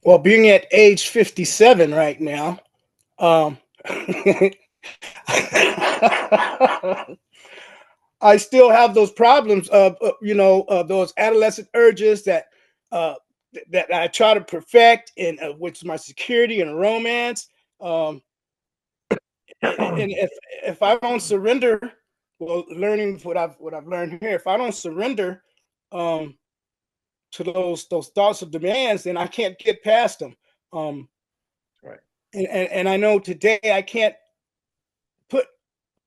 Well, being at age 57 right now, um, I still have those problems of, those adolescent urges uh, that I try to perfect, and which is my security and romance. Um, and if I don't surrender, well, learning what I've learned here, if I don't surrender um, to those thoughts of demands, then I can't get past them. Um, Right. and I know today I can't put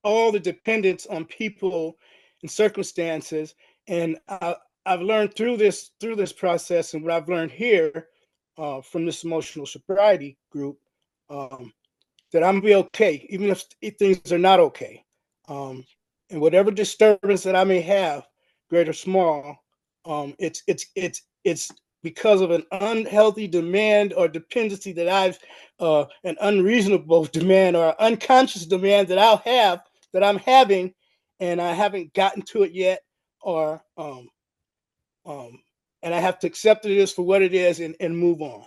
all the dependence on people and circumstances. And I've learned through this process, and what I've learned here from this emotional sobriety group, um, that I'm gonna be okay, even if things are not okay. Um, and whatever disturbance that I may have, great or small, it's because of an unhealthy demand or dependency that an unreasonable demand or unconscious demand that I'm having, and I haven't gotten to it yet, or um, and I have to accept it is for what it is, and move on.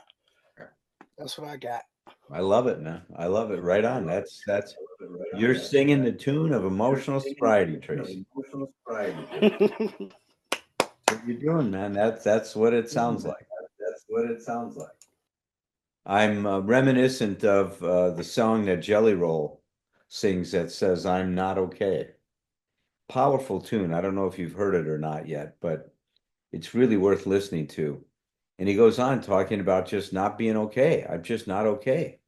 That's what I got. I love it, man. I love it. Right on. That's you're singing the tune of emotional sobriety, Tracy. That's what you're doing, man. That's what it sounds like. I'm reminiscent of the song that Jelly Roll sings that says, "I'm not okay." Powerful tune. I don't know if you've heard it or not yet, but it's really worth listening to. And he goes on talking about just not being okay. I'm just not okay.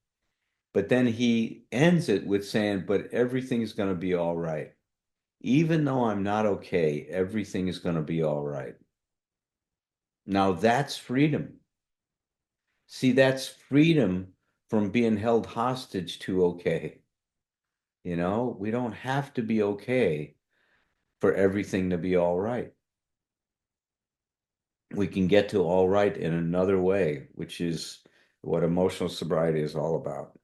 But then he ends it with saying, but everything's going to be all right. Even though I'm not okay, everything is going to be all right. Now that's freedom. See, that's freedom from being held hostage to okay. We don't have to be okay for everything to be all right. We can get to all right in another way, which is what emotional sobriety is all about.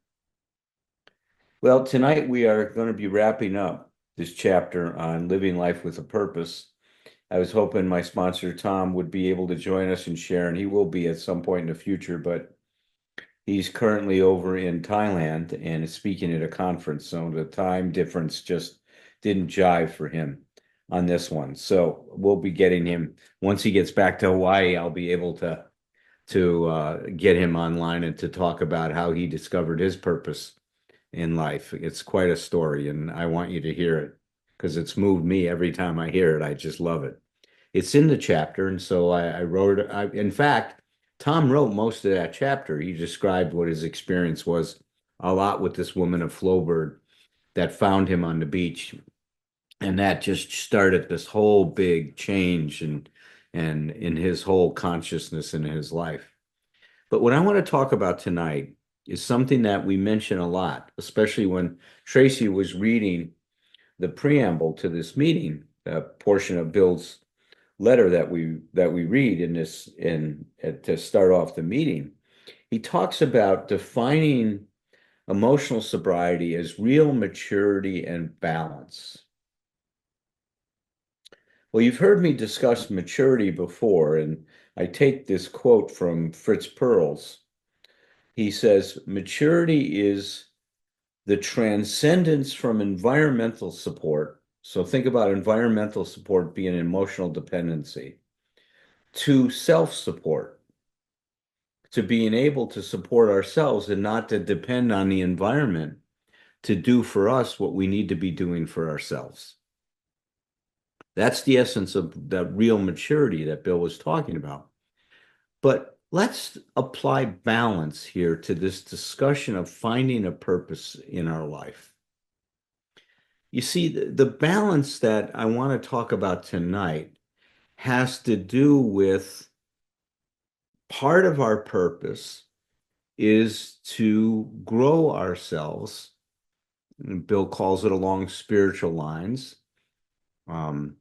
Well, tonight we are going to be wrapping up this chapter on living life with a purpose. I was hoping my sponsor, Thom, would be able to join us and share, and he will be at some point in the future, but he's currently over in Thailand and is speaking at a conference. So the time difference just didn't jive for him on this one. So we'll be getting him once he gets back to Hawaii. I'll be able to get him online and to talk about how he discovered his purpose in life. It's quite a story, and I want you to hear it because it's moved me every time I hear it. I just love it. It's in the chapter, and so I wrote it. In fact, Thom wrote most of that chapter. He described what his experience was a lot with this woman of Flowbird that found him on the beach, and that just started this whole big change and in his whole consciousness in his life. But what I want to talk about tonight is something that we mention a lot, especially when Tracy was reading the preamble to this meeting, a portion of Bill's letter that we read in this in to start off the meeting. He talks about defining emotional sobriety as real maturity and balance. Well, you've heard me discuss maturity before, and I take this quote from Fritz Perls. He says, maturity is the transcendence from environmental support. So think about environmental support being emotional dependency to self-support, to being able to support ourselves and not to depend on the environment to do for us what we need to be doing for ourselves. That's the essence of the real maturity that Bill was talking about. But let's apply balance here to this discussion of finding a purpose in our life. You see, the balance that I want to talk about tonight has to do with part of our purpose is to grow ourselves. Bill calls it along spiritual lines. Um,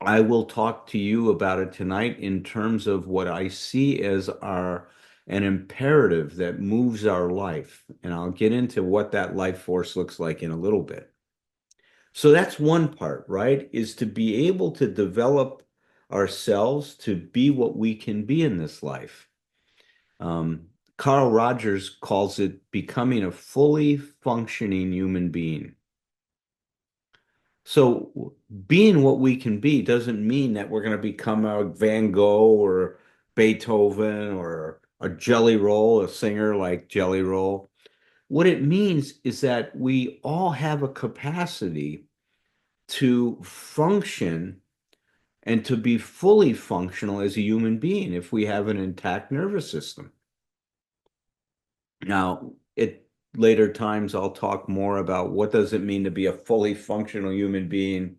I will talk to you about it tonight in terms of what I see as an imperative that moves our life. And I'll get into what that life force looks like in a little bit. So that's one part, right? Is to be able to develop ourselves to be what we can be in this life. Um, Carl Rogers calls it becoming a fully functioning human being. So being what we can be doesn't mean that we're going to become a Van Gogh or Beethoven or a Jelly Roll, a singer like Jelly Roll. What it means is that we all have a capacity to function and to be fully functional as a human being if we have an intact nervous system. Now, at later times, I'll talk more about what does it mean to be a fully functional human being.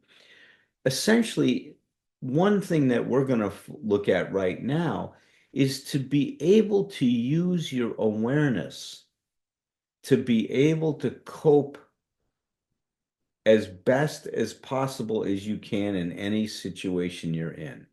Essentially, one thing that we're going to look at right now is to be able to use your awareness to be able to cope as best as possible as you can in any situation you're in.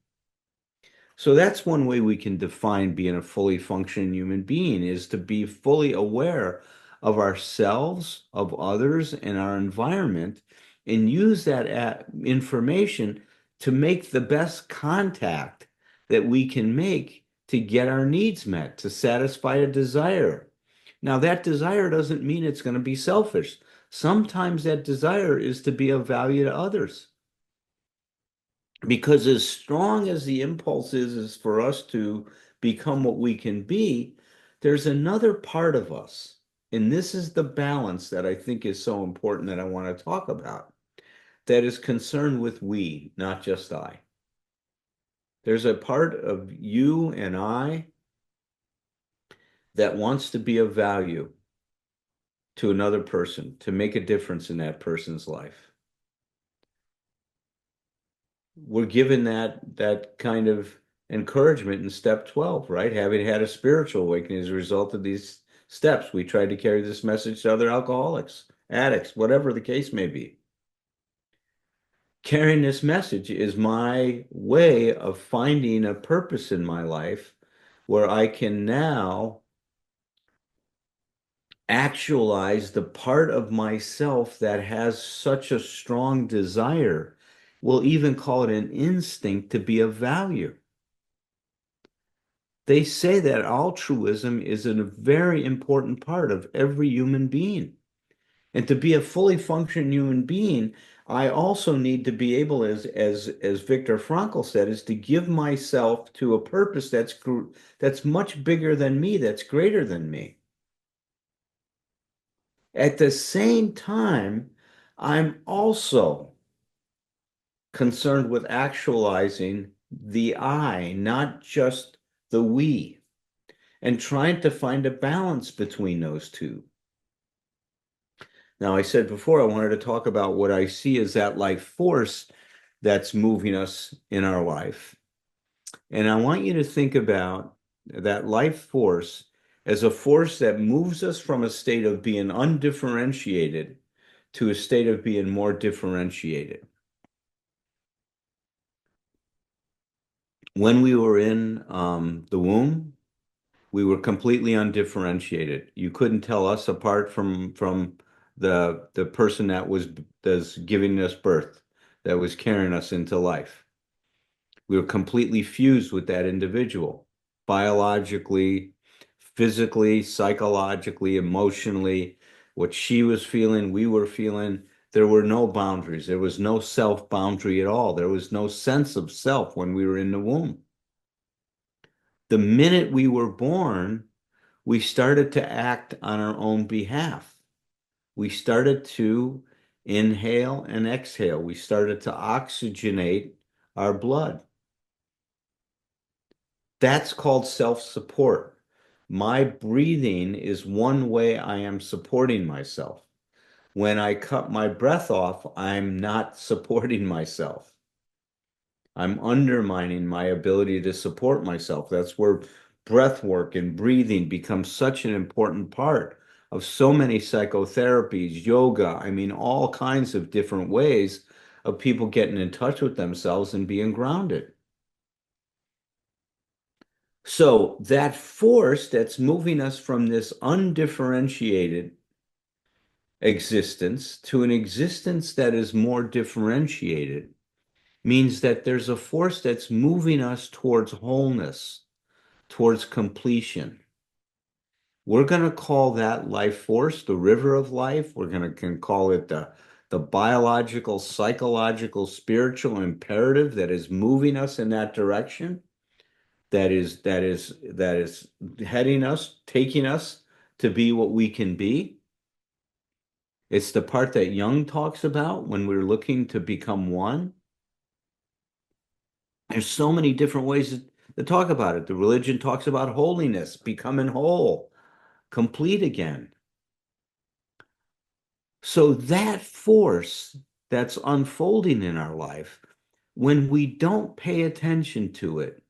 So that's one way we can define being a fully functioning human being is to be fully aware of ourselves, of others, and our environment, and use that information to make the best contact that we can make to get our needs met, to satisfy a desire. Now, that desire doesn't mean it's going to be selfish. Sometimes that desire is to be of value to others. Because as strong as the impulse is for us to become what we can be, there's another part of us. And this is the balance that I think is so important that I want to talk about, that is concerned with we, not just I. There's a part of you and I that wants to be of value to another person, to make a difference in that person's life. We're given that kind of encouragement in step 12, right? Having had a spiritual awakening as a result of these steps, we tried to carry this message to other alcoholics, addicts, whatever the case may be. Carrying this message is my way of finding a purpose in my life where I can now actualize the part of myself that has such a strong desire. We'll even call it an instinct to be of value. They say that altruism is a very important part of every human being. And to be a fully functioning human being, I also need to be able, as Viktor Frankl said, is to give myself to a purpose that's much bigger than me, that's greater than me. At the same time, I'm also concerned with actualizing the I, not just the we, and trying to find a balance between those two. Now, I said before, I wanted to talk about what I see as that life force that's moving us in our life. And I want you to think about that life force as a force that moves us from a state of being undifferentiated to a state of being more differentiated. When we were in the womb, we were completely undifferentiated. You couldn't tell us apart from the person that's giving us birth, that was carrying us into life. We were completely fused with that individual, biologically, physically, psychologically, emotionally. What she was feeling, we were feeling. There were no boundaries. There was no self boundary at all. There was no sense of self when we were in the womb. The minute we were born, we started to act on our own behalf. We started to inhale and exhale. We started to oxygenate our blood. That's called self-support. My breathing is one way I am supporting myself. When I cut my breath off, I'm not supporting myself. I'm undermining my ability to support myself. That's where breath work and breathing becomes such an important part of so many psychotherapies, yoga, I mean, all kinds of different ways of people getting in touch with themselves and being grounded. So that force that's moving us from this undifferentiated existence to an existence that is more differentiated means that there's a force that's moving us towards wholeness, towards completion. We're going to call that life force the river of life. We're going to can call it the biological, psychological, spiritual imperative that is moving us in that direction, that is heading us, taking us to be what we can be. It's the part that Jung talks about when we're looking to become one. There's so many different ways to talk about it. The religion talks about holiness, becoming whole, complete again. So that force that's unfolding in our life, when we don't pay attention to it,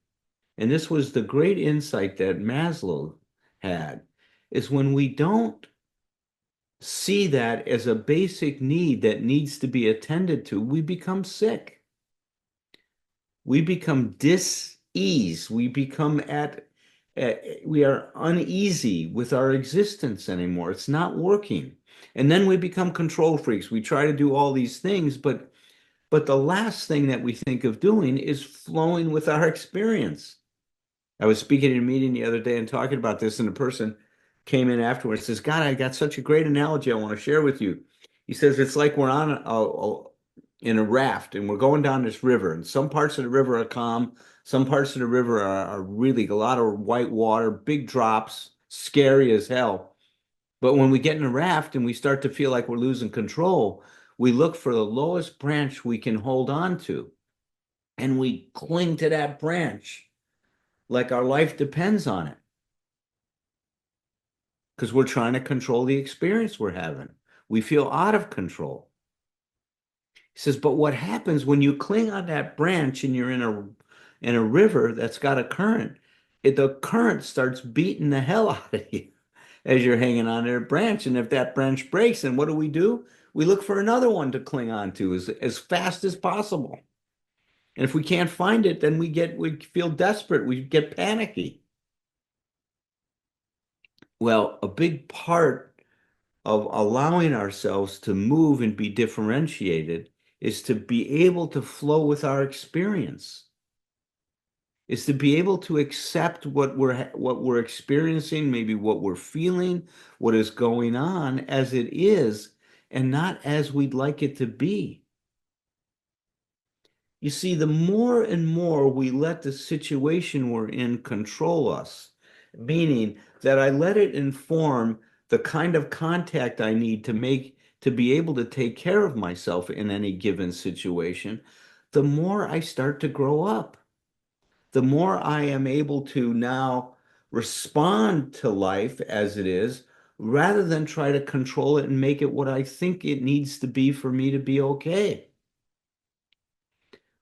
and this was the great insight that Maslow had, is when we don't see that as a basic need that needs to be attended to, we become sick. We become dis-ease. We are uneasy with our existence anymore. It's not working. And then we become control freaks. We try to do all these things, but the last thing that we think of doing is flowing with our experience. I was speaking in a meeting the other day and talking about this, and a person came in afterwards and says, God, I got such a great analogy I want to share with you. He says, it's like we're in a raft and we're going down this river, and some parts of the river are calm, some parts of the river are really a lot of white water, big drops, scary as hell. But when we get in a raft and we start to feel like we're losing control, we look for the lowest branch we can hold on to, and we cling to that branch like our life depends on it because we're trying to control the experience we're having. We feel out of control. He says, but what happens when you cling on that branch and you're in a river that's got a current, the current starts beating the hell out of you as you're hanging on to a branch. And if that branch breaks, then what do? We look for another one to cling on to as fast as possible. And if we can't find it, then we feel desperate, we get panicky. Well, a big part of allowing ourselves to move and be differentiated is to be able to flow with our experience, is to be able to accept what we're experiencing, maybe what we're feeling, what is going on as it is, and not as we'd like it to be. You see, the more and more we let the situation we're in control us, meaning that I let it inform the kind of contact I need to make to be able to take care of myself in any given situation, the more I start to grow up, the more I am able to now respond to life as it is, rather than try to control it and make it what I think it needs to be for me to be okay.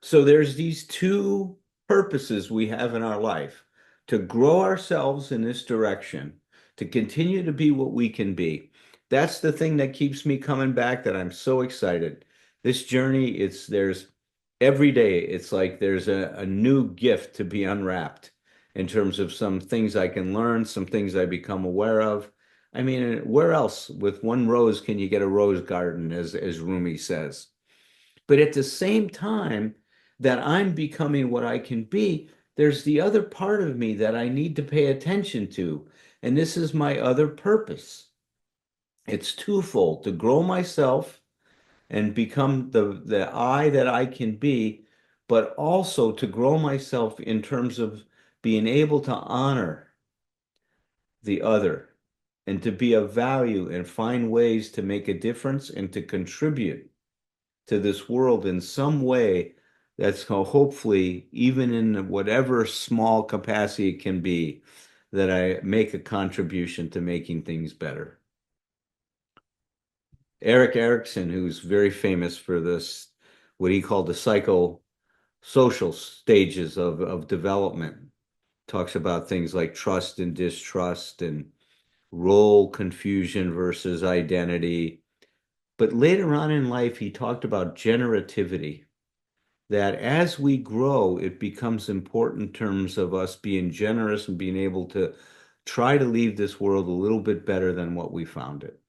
So there's these two purposes we have in our life: to grow ourselves in this direction, to continue to be what we can be. That's the thing that keeps me coming back, that I'm so excited. This journey, there's every day, it's like there's a new gift to be unwrapped in terms of some things I can learn, some things I become aware of. I mean, where else with one rose can you get a rose garden, as Rumi says? But at the same time that I'm becoming what I can be, there's the other part of me that I need to pay attention to. And this is my other purpose. It's twofold: to grow myself and become the I that I can be, but also to grow myself in terms of being able to honor the other and to be of value and find ways to make a difference and to contribute to this world in some way that's hopefully, even in whatever small capacity it can be, that I make a contribution to making things better. Eric Erickson, who's very famous for this, what he called the psychosocial stages of development, talks about things like trust and distrust and role confusion versus identity. But later on in life, he talked about generativity, that as we grow, it becomes important in terms of us being generous and being able to try to leave this world a little bit better than what we found it.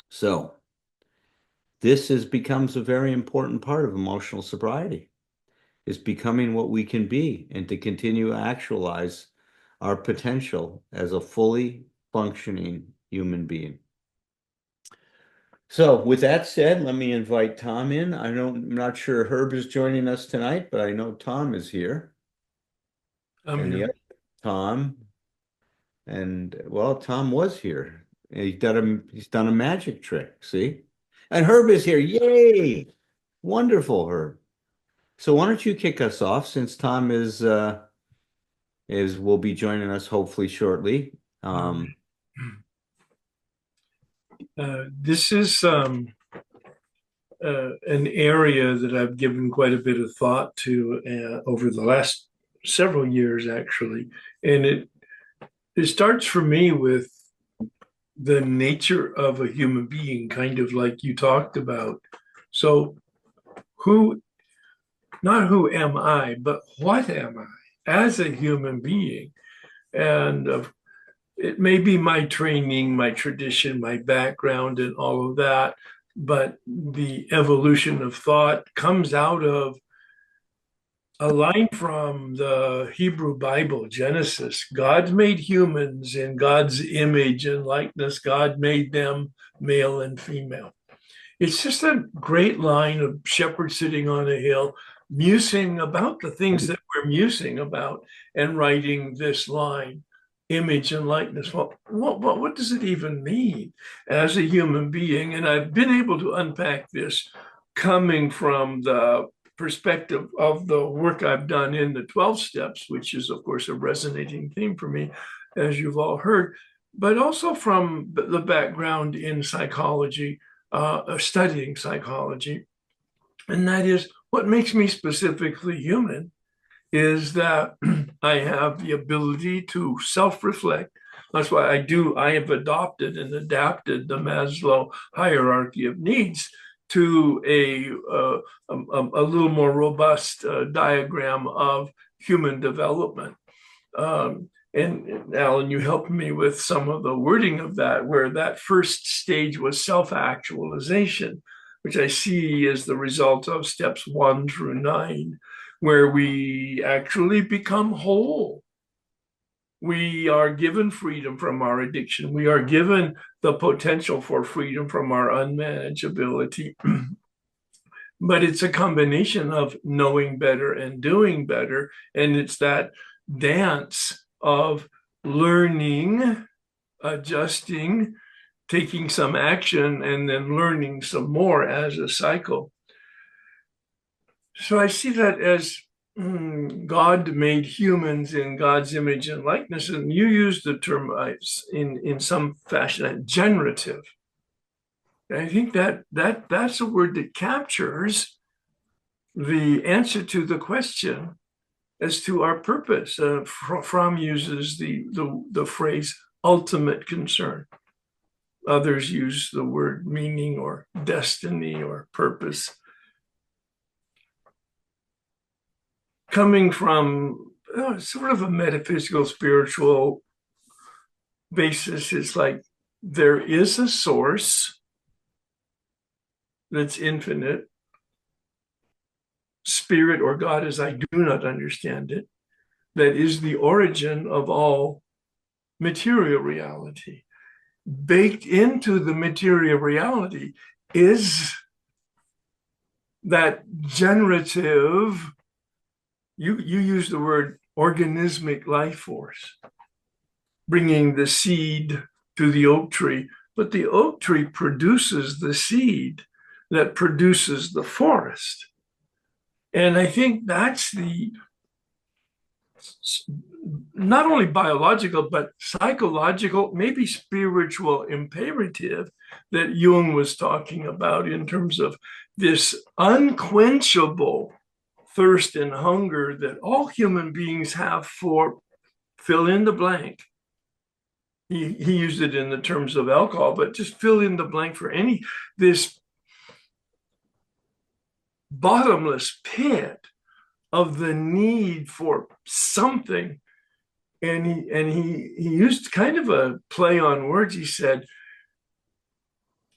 So becomes a very important part of emotional sobriety, is becoming what we can be and to continue to actualize our potential as a fully functioning human being. So with that said, let me invite Thom in. I'm not sure Herb is joining us tonight, but I know Thom is here. I'm And the here. other Thom, and well, Thom was here. He's done a magic trick, see? And Herb is here. Yay! Wonderful, Herb. So why don't you kick us off since Thom is will be joining us hopefully shortly. This is an area that I've given quite a bit of thought to over the last several years, actually. And it starts for me with the nature of a human being, kind of like you talked about. So, not who am I, but what am I as a human being? And it may be my training, my tradition, my background, and all of that, but the evolution of thought comes out of a line from the Hebrew Bible, Genesis. God made humans in God's image and likeness. God made them male and female. It's just a great line of shepherds sitting on a hill, musing about the things that we're musing about and writing this line, image and likeness. Well, what does it even mean as a human being? And I've been able to unpack this coming from the perspective of the work I've done in the 12 steps, which is, of course, a resonating theme for me, as you've all heard, but also from the background in psychology, studying psychology. And that is what makes me specifically human is that I have the ability to self-reflect. That's why I have adopted and adapted the Maslow hierarchy of needs to a little more robust diagram of human development. And Alan, you helped me with some of the wording of that, where that first stage was self-actualization, which I see as the result of steps 1 through 9, where we actually become whole. We are given freedom from our addiction. We are given the potential for freedom from our unmanageability. But it's a combination of knowing better and doing better. And it's that dance of learning, adjusting, taking some action, and then learning some more as a cycle. So I see that as God made humans in God's image and likeness, and you use the term in some fashion, generative. And I think that's a word that captures the answer to the question as to our purpose. Fromm uses the phrase ultimate concern. Others use the word meaning or destiny or purpose. Coming from sort of a metaphysical, spiritual basis, it's like there is a source that's infinite, spirit or God as I do not understand it, that is the origin of all material reality. Baked into the material reality is that generative, you use the word organismic life force, bringing the seed to the oak tree, but the oak tree produces the seed that produces the forest. And I think that's the not only biological, but psychological, maybe spiritual imperative that Jung was talking about in terms of this unquenchable thirst and hunger that all human beings have for fill in the blank. He used it in the terms of alcohol, but just fill in the blank for this bottomless pit of the need for something. And he used kind of a play on words. He said,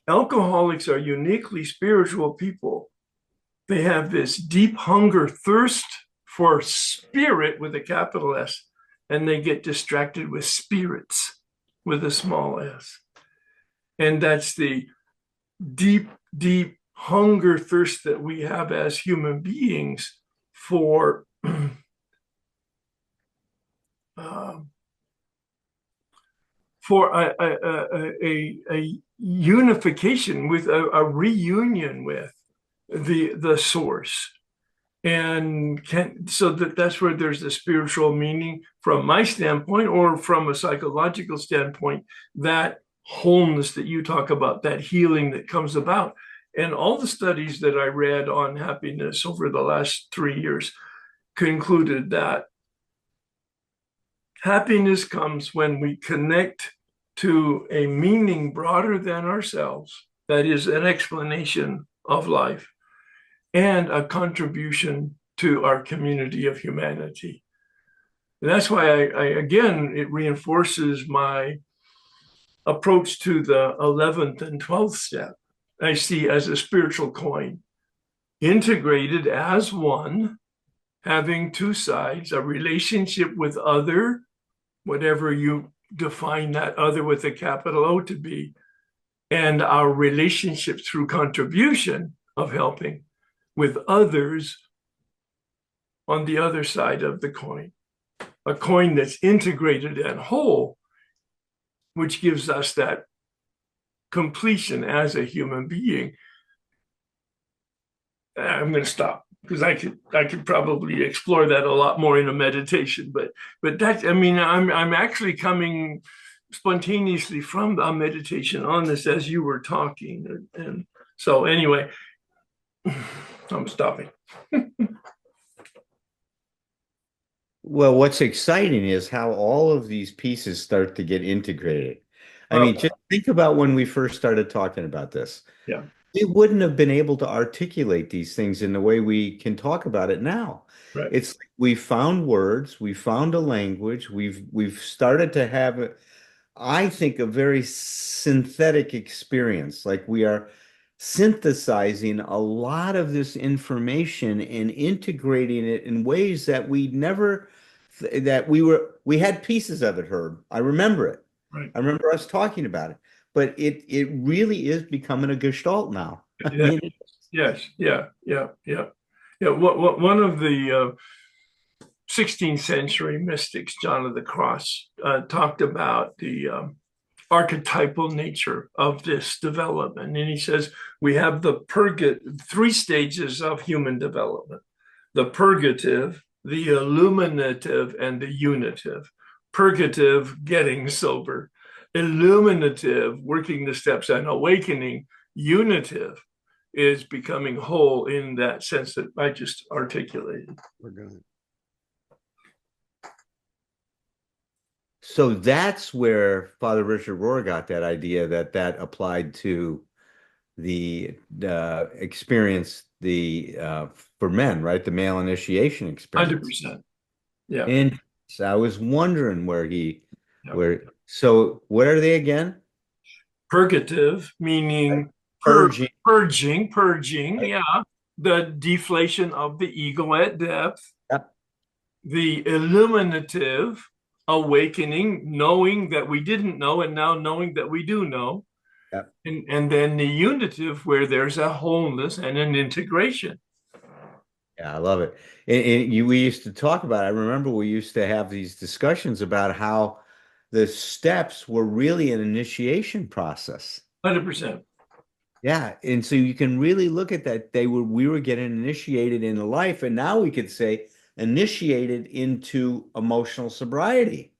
alcoholics are uniquely spiritual people. They have this deep hunger, thirst for spirit with a capital S, and they get distracted with spirits with a small s. And that's the deep, deep hunger, thirst that we have as human beings for for a unification with a reunion with the source. And so that's where there's the spiritual meaning from my standpoint, or from a psychological standpoint, that wholeness that you talk about, that healing that comes about. And all the studies that I read on happiness over the last 3 years concluded that happiness comes when we connect to a meaning broader than ourselves, that is, an explanation of life and a contribution to our community of humanity. And that's why again, it reinforces my approach to the 11th and 12th step. I see as a spiritual coin, integrated as one, having two sides, a relationship with other, whatever you define that other with a capital O to be, and our relationship through contribution of helping with others on the other side of the coin, a coin that's integrated and whole, which gives us that completion as a human being. I'm going to stop because I could probably explore that a lot more in a meditation, but that, I mean, I'm actually coming spontaneously from a meditation on this as you were talking, and so anyway, I'm stopping. Well, what's exciting is how all of these pieces start to get integrated. I mean, just think about when we first started talking about this. Yeah. We wouldn't have been able to articulate these things in the way we can talk about it now. Right. It's like we found words, we found a language, we've started to have, I think, a very synthetic experience. Like we are synthesizing a lot of this information and integrating it in ways that we had pieces of it, Herb. I remember it. Right. I remember us talking about it, but it really is becoming a gestalt now. I mean, Yes. Yeah. One of the 16th century mystics, John of the Cross, talked about the archetypal nature of this development. And he says we have the three stages of human development: the purgative, the illuminative, and the unitive. Purgative, getting sober; illuminative, working the steps and awakening; unitive is becoming whole in that sense that I just articulated. We're good. So that's where Father Richard Rohr got that idea that applied to the experience, for men, right? The male initiation experience. 100%. Yeah. And so I was wondering so what are they again? Purgative, meaning Purging. Purging. Right. Yeah. The deflation of the ego at depth. Yep. The illuminative, awakening, knowing that we didn't know and now knowing that we do know. Yep. And then the unitive, where there's a wholeness and an integration. Yeah, I love it. We used to talk about, I remember we used to have these discussions about how the steps were really an initiation process. 100%. Yeah, and so you can really look at that. We were getting initiated into life, and now we could say initiated into emotional sobriety.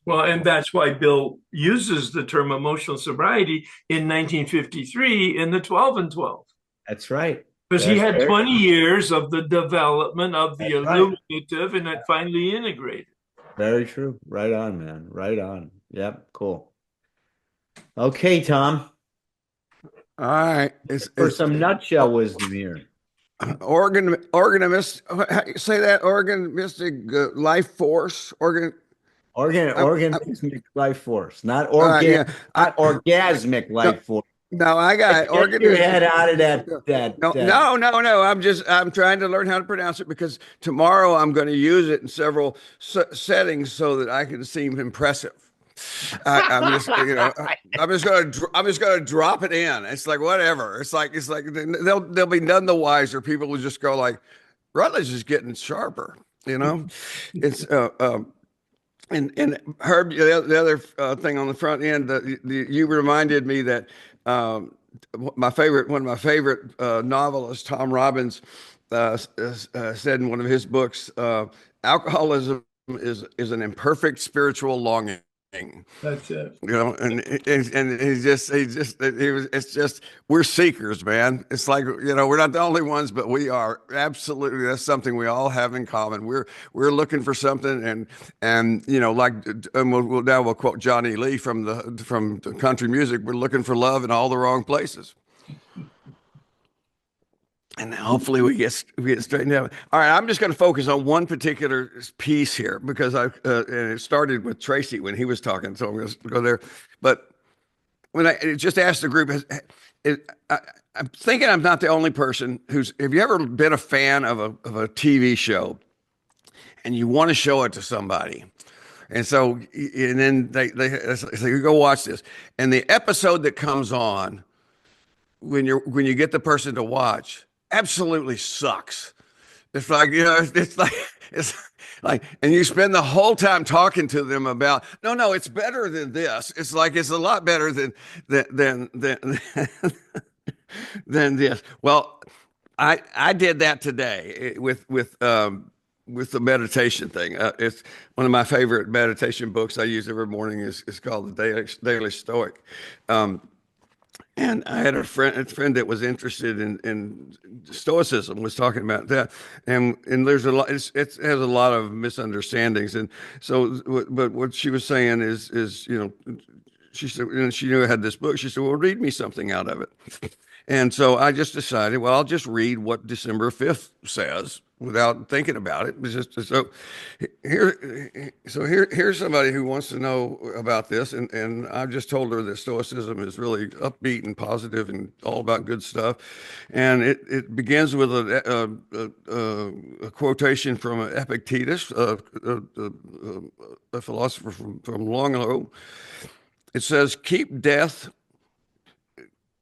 Well, and that's why Bill uses the term emotional sobriety in 1953 in the 12 and 12. That's right. Because he had 20 true. years of the development of the That's right. illuminative, and it finally integrated. Very true. Right on, man. Right on. Yep. Cool. Okay, Thom. All right. For some nutshell wisdom here. Organist, say that organistic life force. Organismic life force, not orgasmic life force. No, I got Get your head out of that. No. I'm trying to learn how to pronounce it because tomorrow I'm going to use it in several settings so that I can seem impressive. I'm just, I'm just gonna drop it in. It's like whatever. It's like they'll be none the wiser. People will just go like, Rutledge is getting sharper. It's and Herb, the other thing on the front end, you reminded me that one of my favorite novelists, Tom Robbins, said in one of his books, alcoholism is an imperfect spiritual longing. That's it. And it's just, we're seekers, man. It's like, we're not the only ones, but we are absolutely, that's something we all have in common. We're looking for something and we'll quote Johnny Lee from the country music. We're looking for love in all the wrong places. And hopefully we get straightened out. All right, I'm just going to focus on one particular piece here because and it started with Tracy when he was talking, so I'm going to go there. But when I just asked the group, I'm thinking I'm not the only person have you ever been a fan of a TV show and you want to show it to somebody? And so, and then they say, you go watch this. And the episode that comes on when you get the person to watch absolutely sucks. It's like, it's like, and you spend the whole time talking to them about, no, it's better than this. It's like, it's a lot better than than this. Well, I did that today with the meditation thing. It's one of my favorite meditation books I use every morning is called the Daily Stoic. And I had a friend that was interested in Stoicism, was talking about that, and there's a lot. It has a lot of misunderstandings, and so. But what she was saying is she said, and she knew I had this book. She said, "Well, read me something out of it." And so I just decided, well, I'll just read what December 5th says without thinking about it. Here's somebody who wants to know about this, and I've just told her that Stoicism is really upbeat and positive and all about good stuff. And it begins with a quotation from Epictetus, a philosopher from long ago. It says, "Keep death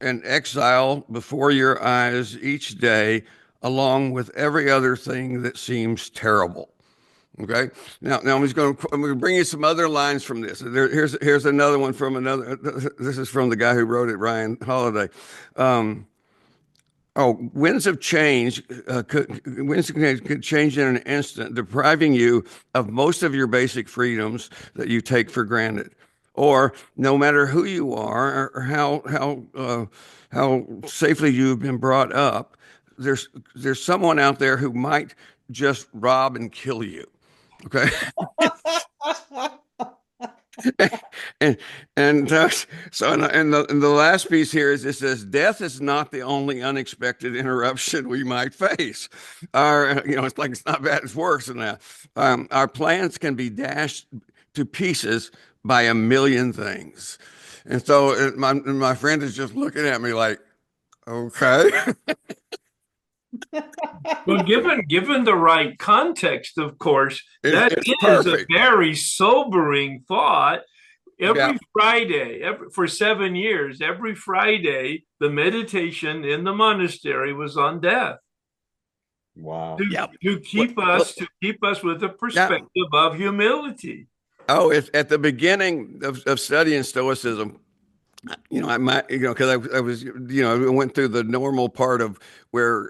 and exile before your eyes each day, along with every other thing that seems terrible." Okay. Now I'm going to bring you some other lines from this. Here's another one from another. This is from the guy who wrote it, Ryan Holiday. Winds of change could change in an instant, depriving you of most of your basic freedoms that you take for granted. Or no matter who you are or how safely you've been brought up, there's someone out there who might just rob and kill you. Okay. So the last piece here is it says, death is not the only unexpected interruption we might face. It's like, it's not bad, it's worse than that. Our plans can be dashed to pieces by a million things. And so my friend is just looking at me like, okay. Well, given the right context, of course, that is perfect. A very sobering thought. Every Friday, for 7 years, every Friday, the meditation in the monastery was on death. Wow. To keep us with a perspective of humility. Oh, at the beginning of studying Stoicism, I might, because I was, I went through the normal part of where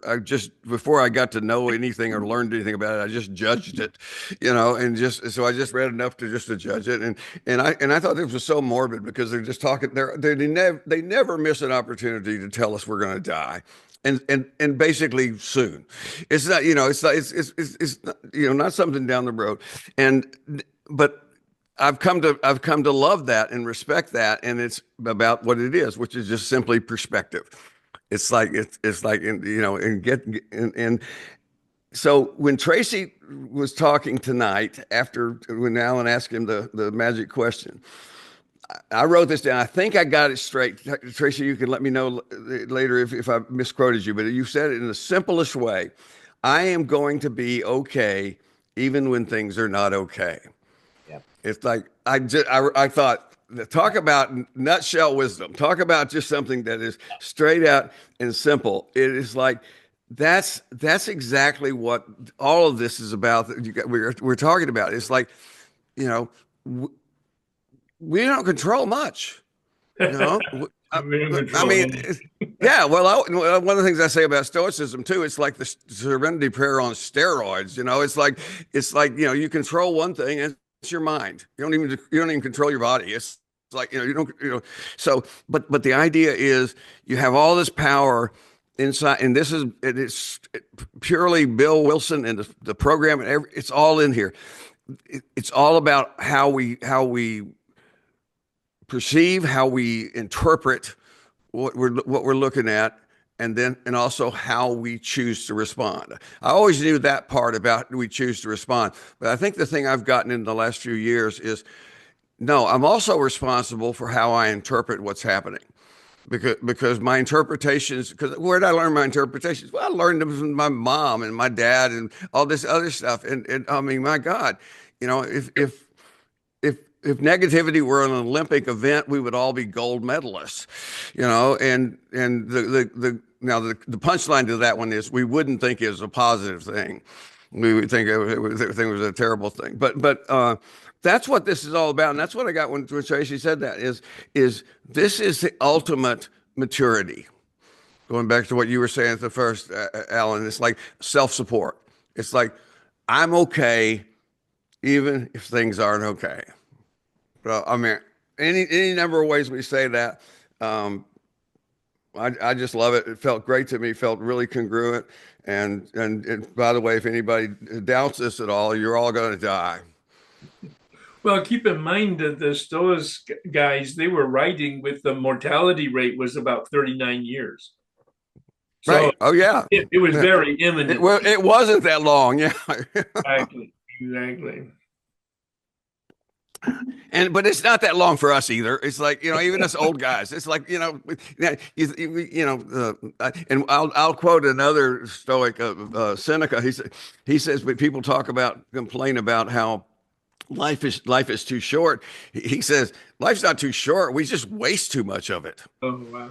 before I got to know anything or learned anything about it, I just judged it, so I just read enough to judge it. And I thought this was so morbid because they're just talking, they never miss an opportunity to tell us we're going to die. And basically soon. It's not, it's not something down the road. But I've come to love that and respect that, and it's about what it is, which is just simply perspective. It's like so when Tracy was talking tonight, when Alan asked him the magic question, I wrote this down. I think I got it straight. Tracy, you can let me know later if I misquoted you, but you said it in the simplest way. I am going to be okay even when things are not okay. Yeah. It's like I thought, talk about nutshell wisdom. Talk about just something that is straight out and simple. It is like that's exactly what all of this is about. That we're talking about. It's like, you know, we don't control much. You know, We're in I mean, control. yeah. Well, one of the things I say about Stoicism too, it's like the Serenity Prayer on steroids. You know, it's like you control one thing, and it's your mind. You don't even control your body. It's like you don't So, but the idea is you have all this power inside, and it's purely Bill Wilson and the program, and it's all in here. It's all about how we perceive, how we interpret what we're looking at, and also how we choose to respond. I always knew that part about we choose to respond, but I think the thing I've gotten in the last few years is no, I'm also responsible for how I interpret what's happening. Because my interpretations, because where did I learn my interpretations? Well, I learned them from my mom and my dad and all this other stuff. And I mean, my God, if negativity were an Olympic event, we would all be gold medalists, and the punchline to that one is we wouldn't think it was a positive thing. We would think it was a terrible thing. But that's what this is all about. And that's what I got when Tracy said that is this is the ultimate maturity. Going back to what you were saying at the first, Alan, it's like self-support. It's like, I'm okay even if things aren't okay. Well, I mean, any number of ways we say that. I just love it. It felt great to me. Felt really congruent. And by the way, if anybody doubts this at all, you're all going to die. Well, keep in mind that the Stoics guys, they were writing with the mortality rate was about 39 years. So right. Oh yeah. It was very imminent. It wasn't that long. Yeah. Exactly. But it's not that long for us either. It's like, even us old guys, it's like, and I'll quote another Stoic, Seneca. He says, but people complain about how life is too short. He says, life's not too short. We just waste too much of it. Oh, wow.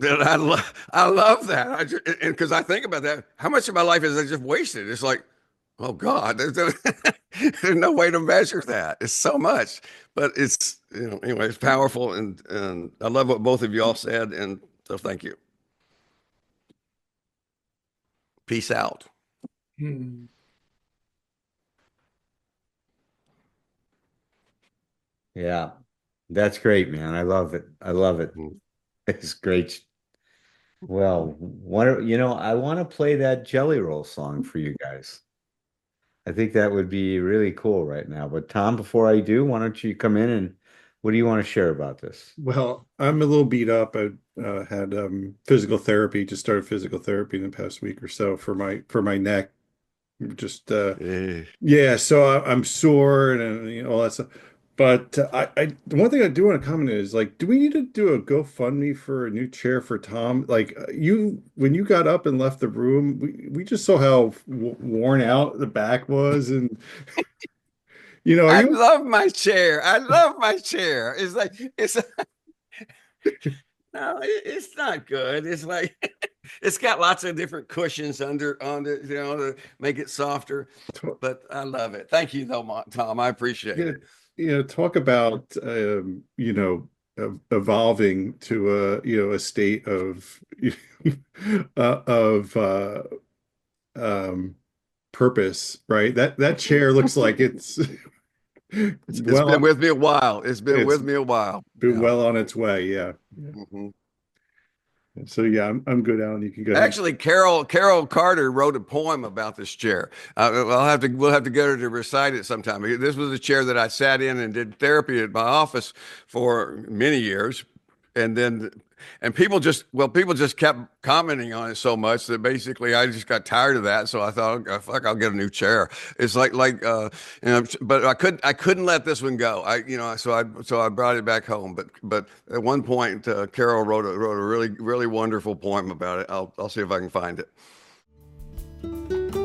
And I love that. And because I think about that, how much of my life is I just wasted? It's like, oh God, there's no way to measure that. It's so much, but it's, anyway, it's powerful. And I love what both of you all said. And so thank you. Peace out. Hmm. Yeah, that's great, man. I love it. I love it. It's great. Well, I want to play that Jelly Roll song for you guys. I think that would be really cool right now. But Thom, before I do, why don't you come in and what do you want to share about this? Well, I'm a little beat up. I had physical therapy, just started physical therapy in the past week or so for my neck. Just yeah, so I'm sore and all that stuff. But the one thing I do want to comment is like, do we need to do a GoFundMe for a new chair for Thom? Like when you got up and left the room, we just saw how worn out the back was, and I love my chair. I love my chair. It's like no, it's not good. It's like it's got lots of different cushions on it, to make it softer. But I love it. Thank you, though, Thom. I appreciate it. Talk about evolving to a state of of purpose, right? That chair looks like it's it's been with me a while. It's been with me a while. Been well on its way, yeah. Mm-hmm. So yeah, I'm good, Alan. You can go ahead. Actually, Carol Carter wrote a poem about this chair. We'll have to get her to recite it sometime. This was a chair that I sat in and did therapy at my office for many years, and people just kept commenting on it so much that basically I just got tired of that. So I thought, oh, fuck, I'll get a new chair. It's but I couldn't let this one go. So I brought it back home. But at one point, Carol wrote a really, really wonderful poem about it. I'll see if I can find it.